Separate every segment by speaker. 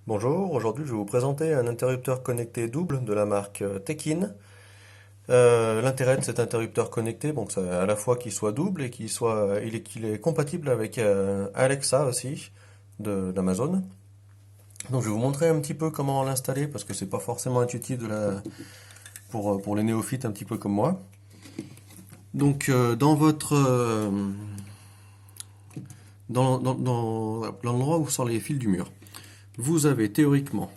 Speaker 1: Bonjour, aujourd'hui je vais vous présenter un interrupteur connecté double de la marque Tekin. L'intérêt de cet interrupteur connecté, bon, c'est à la fois qu'il soit double et qu'il est compatible avec Alexa aussi d'Amazon. Donc je vais vous montrer un petit peu comment l'installer parce que c'est pas forcément intuitif pour les néophytes un petit peu comme moi. Donc dans l'endroit où sont les fils du mur, vous avez théoriquement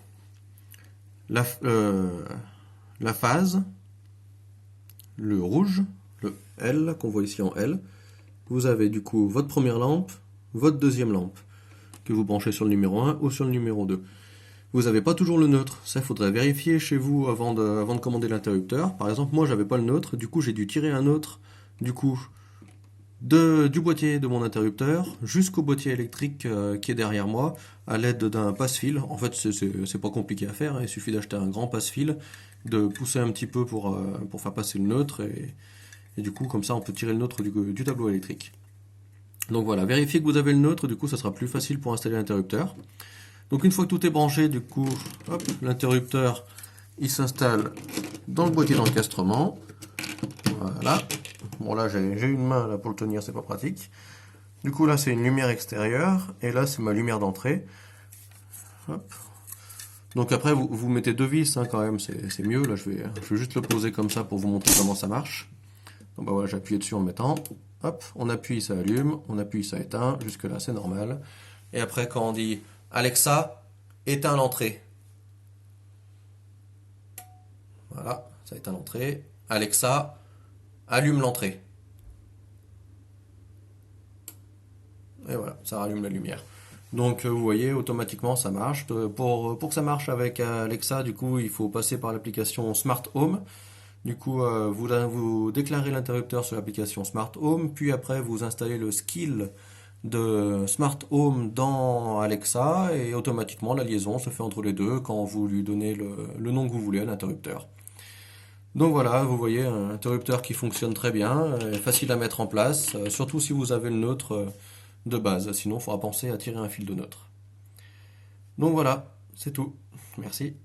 Speaker 1: la, euh, la phase, le rouge, le L qu'on voit ici en L. Vous avez du coup votre première lampe, votre deuxième lampe que vous branchez sur le numéro 1 ou sur le numéro 2. Vous n'avez pas toujours le neutre, ça il faudrait vérifier chez vous avant de commander l'interrupteur. Par exemple, moi j'avais pas le neutre, du coup j'ai dû tirer un neutre du coup du boîtier de mon interrupteur jusqu'au boîtier électrique qui est derrière moi à l'aide d'un passe-fil. En fait, c'est pas compliqué à faire, hein. Il suffit d'acheter un grand passe-fil, de pousser un petit peu pour faire passer le neutre et du coup, comme ça, on peut tirer le neutre du tableau électrique. Donc voilà, vérifiez que vous avez le neutre, du coup, ça sera plus facile pour installer l'interrupteur. Donc une fois que tout est branché, du coup, hop, l'interrupteur, il s'installe dans le boîtier d'encastrement. Voilà. Bon là j'ai une main là pour le tenir, c'est pas pratique. Du coup là c'est une lumière extérieure et là c'est ma lumière d'entrée. Hop. Donc après vous mettez deux vis hein, quand même, c'est mieux. Là je vais juste le poser comme ça pour vous montrer comment ça marche. Donc bah voilà, j'ai appuyé dessus en mettant. Hop, on appuie, ça allume, on appuie, ça éteint. Jusque là c'est normal. Et après quand on dit Alexa, éteins l'entrée. Voilà, ça éteint l'entrée. Alexa, allume l'entrée. Et voilà, ça rallume la lumière. Donc vous voyez, automatiquement ça marche. Pour que ça marche avec Alexa, du coup, il faut passer par l'application Smart Home. Du coup, vous déclarez l'interrupteur sur l'application Smart Home, puis après vous installez le skill de Smart Home dans Alexa et automatiquement la liaison se fait entre les deux quand vous lui donnez le nom que vous voulez à l'interrupteur. Donc voilà, vous voyez un interrupteur qui fonctionne très bien, facile à mettre en place, surtout si vous avez le neutre de base. Sinon, il faudra penser à tirer un fil de neutre. Donc voilà, c'est tout. Merci.